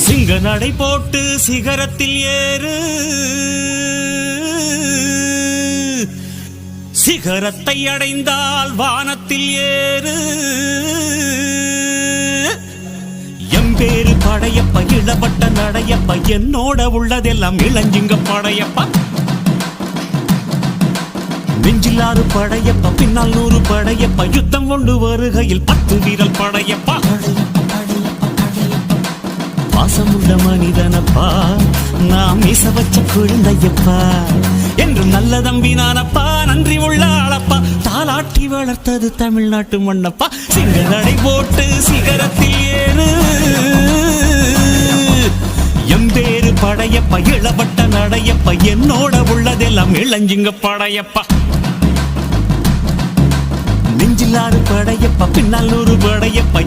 சிங்க நடை போட்டு சிகரத்தில் ஏறு, சிகரத்தை அடைந்தால் வானத்தில் ஏறு. எம்பேரு படையப்ப இளவட்ட நடையப்ப, என்னோட உள்ளதெல்லாம் இளஞ்சிங்க படையப்பா. நெஞ்சிலாறு படையப்ப, பின்னால் 100 படையப்ப, யுத்தம் கொண்டு வருகையில் 10 வீரல் படையப்பா. பாசமுள்ள மனிதனப்பா, நாம் மீச வச்ச குழந்தையப்பா, என்றும் நல்ல தம்பி நானப்பா, நன்றி உள்ள ஆளப்பா, தாலாட்டி வளர்த்தது தமிழ்நாட்டு மண்ணப்பா. சிங்க நடை போட்டு சிகரத்தில் ஏறு, எம்பேரு படையப்ப இளவட்ட நடையப்ப, என்னோட உள்ளதெல்லாம் இளஞ்சிங்க படையப்பா. நெஞ்சிலாறு படையப்ப, பின்னால் 100 படையப்ப,